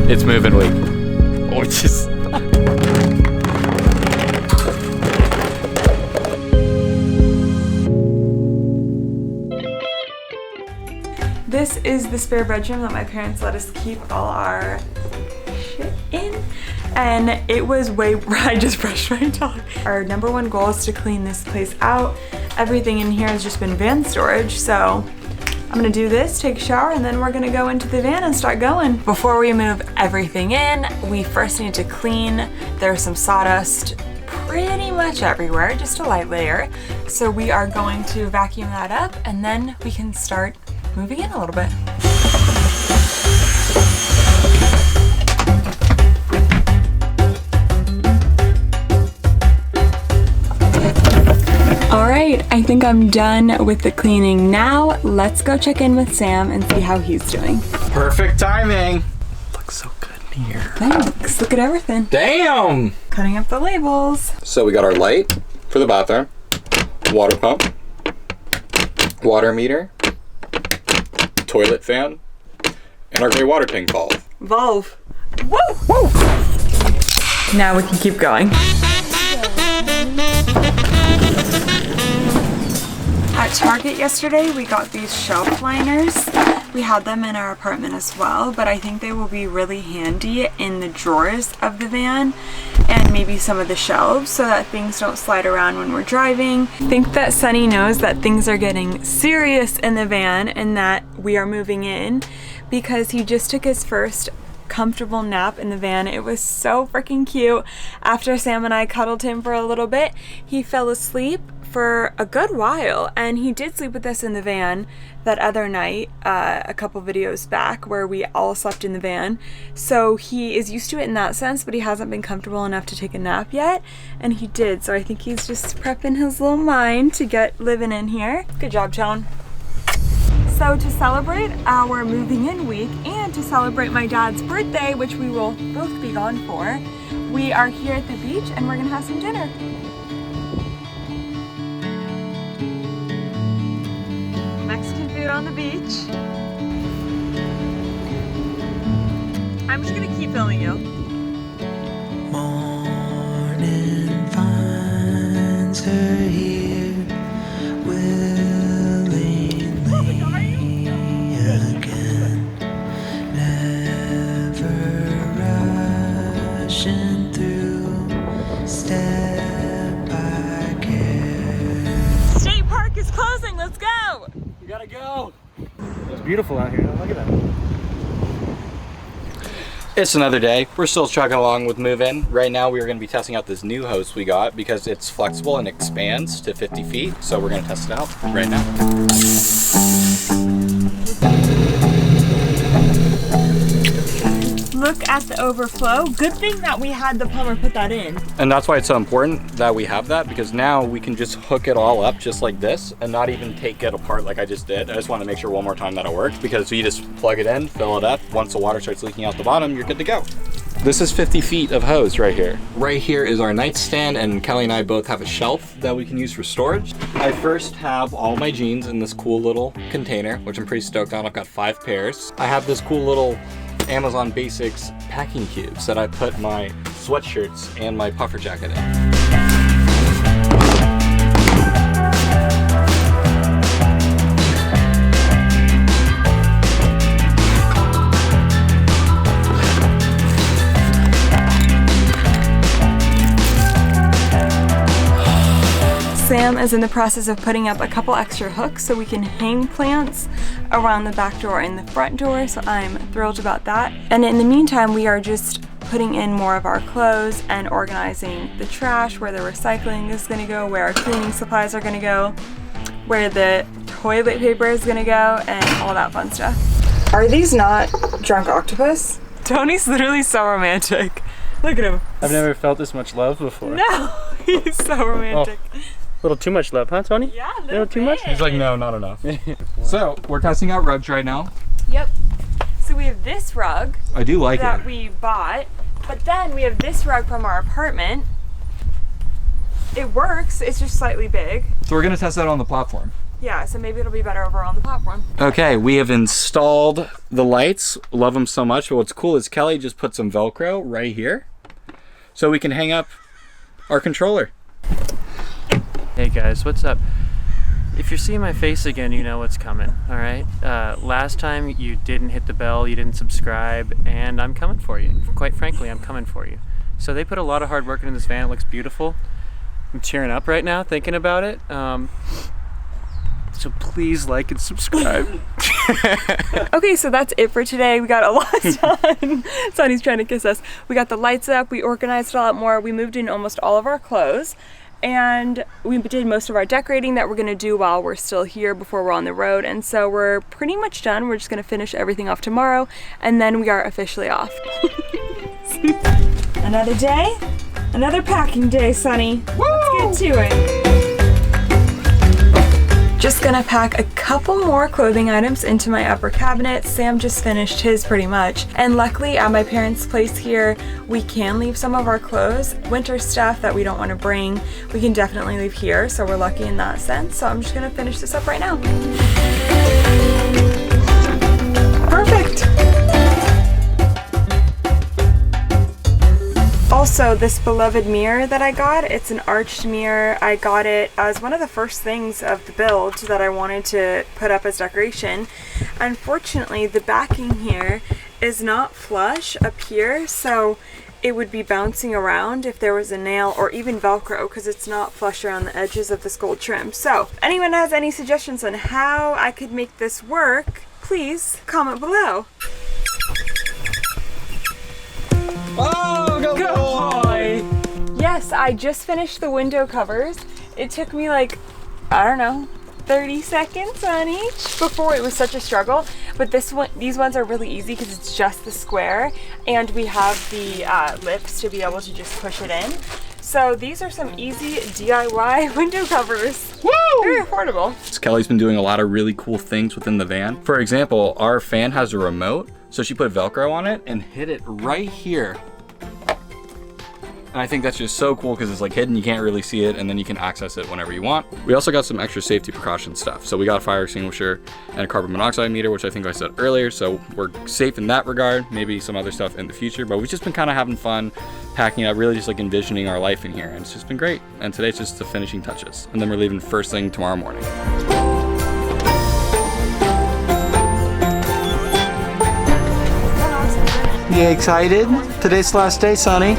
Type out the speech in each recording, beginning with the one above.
It's moving week. Oh, just. This is the spare bedroom that my parents let us keep all our shit in. And it was I just brushed my dog. Our number one goal is to clean this place out. Everything in here has just been van storage, so I'm gonna do this, take a shower, and then we're gonna go into the van and start going. Before we move everything in, we first need to clean. There's some sawdust pretty much everywhere, just a light layer. So we are going to vacuum that up, and then we can start moving in a little bit. All right, I think I'm done with the cleaning now. Let's go check in with Sam and see how he's doing. Perfect timing. Looks so good in here. Thanks, look at everything. Damn! Cutting up the labels. So we got our light for the bathroom, water pump, water meter, toilet fan, and our gray water tank valve. Woo! Woo! Now we can keep going. At Target yesterday, we got these shelf liners. We had them in our apartment as well, but I think they will be really handy in the drawers of the van and maybe some of the shelves so that things don't slide around when we're driving. I think that Sunny knows that things are getting serious in the van and that we are moving in because he just took his first comfortable nap in the van. It was so freaking cute. After Sam and I cuddled him for a little bit, he fell asleep for a good while, and he did sleep with us in the van that other night, a couple videos back, where we all slept in the van. So he is used to it in that sense, but he hasn't been comfortable enough to take a nap yet, and he did. So I think he's just prepping his little mind to get living in here. Good job, Tone. So to celebrate our moving in week and to celebrate my dad's birthday, which we will both be gone for, we are here at the beach and we're gonna have some dinner. Mexican food on the beach. I'm just gonna keep filming you. Morning finds her here willingly again, never rushing through, step by care. State Park is closing, let's go! We gotta go. It's beautiful out here. Look at that. It's another day. We're still chugging along with move-in. Right now we are going to be testing out this new hose we got because it's flexible and expands to 50 feet. So we're going to test it out right now. Look at the overflow. Good thing that we had the plumber put that in. And that's why it's so important that we have that, because now we can just hook it all up just like this and not even take it apart like I just did. I just want to make sure one more time that it works, because you just plug it in, fill it up. Once the water starts leaking out the bottom, you're good to go. This is 50 feet of hose right here. Right here is our nightstand, and Kelly and I both have a shelf that we can use for storage. I first have all my jeans in this cool little container, which I'm pretty stoked on. I've got 5 pairs. I have this cool little Amazon Basics packing cubes that I put my sweatshirts and my puffer jacket in. Sam is in the process of putting up a couple extra hooks so we can hang plants around the back door and the front door, so I'm thrilled about that. And in the meantime, we are just putting in more of our clothes and organizing the trash, where the recycling is gonna go, where our cleaning supplies are gonna go, where the toilet paper is gonna go, and all that fun stuff. Are these not drunk octopus? Tony's literally so romantic. Look at him. I've never felt this much love before. No, he's so romantic. Oh. A little too much love, huh, Tony? Yeah, a little too much? He's like, no, not enough. So we're testing out rugs right now. Yep. So we have this rug. I do like that it. we bought, but then we have this rug from our apartment. It works, it's just slightly big. So we're gonna test that on the platform. Yeah, so maybe it'll be better over on the platform. Okay, we have installed the lights. Love them so much. But what's cool is Kelly just put some Velcro right here so we can hang up our controller. Hey guys, what's up? If you're seeing my face again, you know what's coming, all right? Last time you didn't hit the bell, you didn't subscribe, and I'm coming for you. Quite frankly, I'm coming for you. So they put a lot of hard work into this van. It looks beautiful. I'm tearing up right now thinking about it. So please like and subscribe. Okay, so that's it for today. We got a lot done. Sonny's trying to kiss us. We got the lights up, we organized a lot more, we moved in almost all of our clothes, and we did most of our decorating that we're gonna do while we're still here before we're on the road. And so we're pretty much done. We're just gonna finish everything off tomorrow, and then we are officially off. Another day, another packing day, Sonny. Let's get to it. Just gonna pack a couple more clothing items into my upper cabinet. Sam just finished his pretty much. And luckily at my parents' place here, we can leave some of our clothes. Winter stuff that we don't wanna bring, we can definitely leave here. So we're lucky in that sense. So I'm just gonna finish this up right now. Perfect. Also, this beloved mirror that I got, it's an arched mirror. I got it as one of the first things of the build that I wanted to put up as decoration. Unfortunately, the backing here is not flush up here, so it would be bouncing around if there was a nail or even Velcro, because it's not flush around the edges of this gold trim. So, if anyone has any suggestions on how I could make this work, please comment below. Oh, go boy! Yes, I just finished the window covers. It took me like, I don't know, 30 seconds on each before it was such a struggle. But these ones are really easy because it's just the square, and we have the lips to be able to just push it in. So these are some easy DIY window covers. Woo! Very affordable. Kelly's been doing a lot of really cool things within the van. For example, our fan has a remote, so she put Velcro on it and hid it right here. And I think that's just so cool because it's like hidden, you can't really see it, and then you can access it whenever you want. We also got some extra safety precaution stuff. So we got a fire extinguisher and a carbon monoxide meter, which I think I said earlier. So we're safe in that regard, maybe some other stuff in the future, but we've just been kind of having fun packing up, really just like envisioning our life in here. And it's just been great. And today's just the finishing touches. And then we're leaving first thing tomorrow morning. You excited? Today's the last day, Sonny.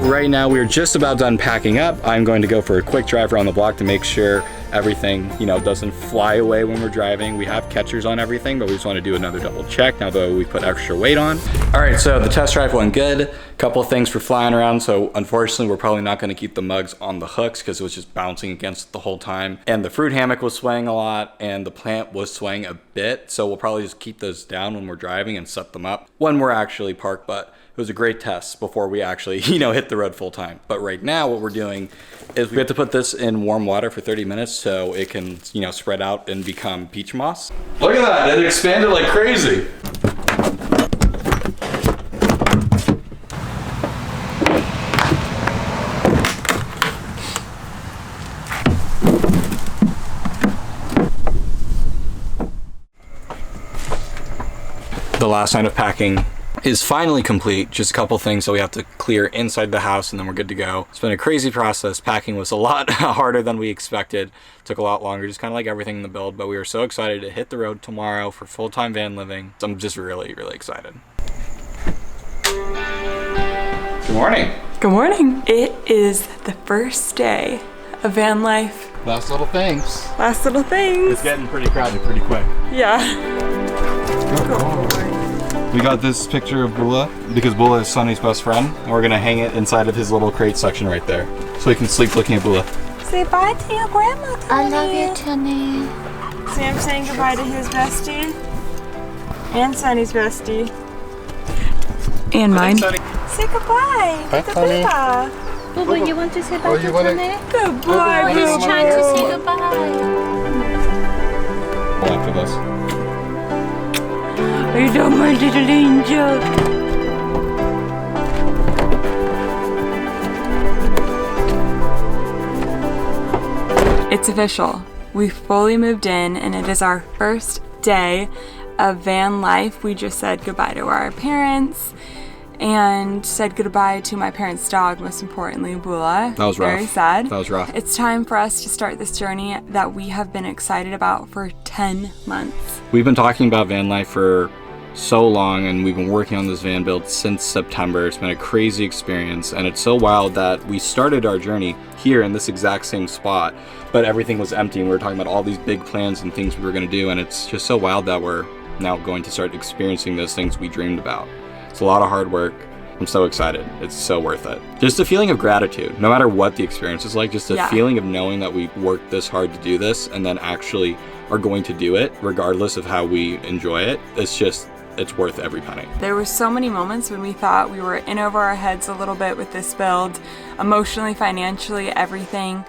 Right now we're just about done packing up. I'm going to go for a quick drive around the block to make sure everything, doesn't fly away when we're driving. We have catchers on everything, but we just want to do another double check now that we put extra weight on. All right, so the test drive went good. Couple of things for flying around. So unfortunately, we're probably not going to keep the mugs on the hooks because it was just bouncing against the whole time. And the fruit hammock was swaying a lot and the plant was swaying a bit. So we'll probably just keep those down when we're driving and set them up when we're actually parked. But it was a great test before we actually, hit the road full time. But right now what we're doing is we have to put this in warm water for 30 minutes so it can, spread out and become peach moss. Look at that, it expanded like crazy. The last night of packing is finally complete. Just a couple things that we have to clear inside the house and then we're good to go. It's been a crazy process. Packing was a lot harder than we expected. Took a lot longer, just kind of like everything in the build, but we were so excited to hit the road tomorrow for full-time van living. So I'm just really, really excited. Good morning. Good morning. It is the first day of van life. Last little things. Last little things. It's getting pretty crowded pretty quick. Yeah. We got this picture of Bula because Bula is Sonny's best friend, and we're gonna hang it inside of his little crate section right there, so he can sleep looking at Bula. Say bye to your grandma, Tony. I love you, Tony. Sam saying goodbye to his bestie and Sonny's bestie and mine. Say goodbye. Bye, Tony. Boo Boo, you want to say bye to Tony? Goodbye. He's trying to say goodbye. After this. Are you doing my little angel? It's official. We fully moved in and it is our first day of van life. We just said goodbye to our parents and said goodbye to my parents' dog, most importantly, Bula. That was rough. Very sad. That was rough. It's time for us to start this journey that we have been excited about for 10 months. We've been talking about van life for so long, and we've been working on this van build since September. It's been a crazy experience, and it's so wild that we started our journey here in this exact same spot, but everything was empty, and we were talking about all these big plans and things we were going to do, and it's just so wild that we're now going to start experiencing those things we dreamed about. It's a lot of hard work. I'm so excited. It's so worth it. Just a feeling of gratitude, no matter what the experience is like, just a feeling of knowing that we worked this hard to do this and then actually are going to do it regardless of how we enjoy it. It's worth every penny. There were so many moments when we thought we were in over our heads a little bit with this build, emotionally, financially, everything,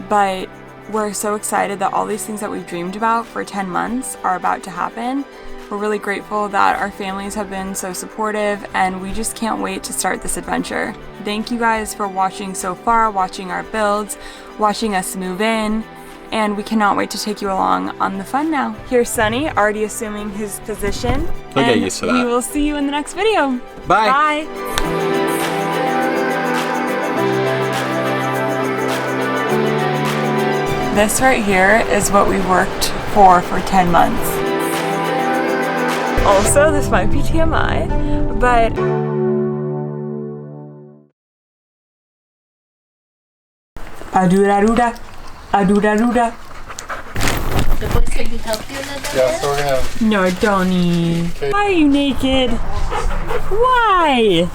but we're so excited that all these things that we've dreamed about for 10 months are about to happen. We're really grateful that our families have been so supportive, and we just can't wait to start this adventure. Thank you guys for watching so far, watching our builds, watching us move in, and we cannot wait to take you along on the fun now. Here's Sunny, already assuming his position. He'll get used to that. We will see you in the next video. Bye. Bye. This right here is what we worked for 10 months. Also, this might be TMI, but Adura-ruda, adura-ruda. The boys, can you help you a little Yeah, so we're gonna have No, Donnie. Why are you naked? Why?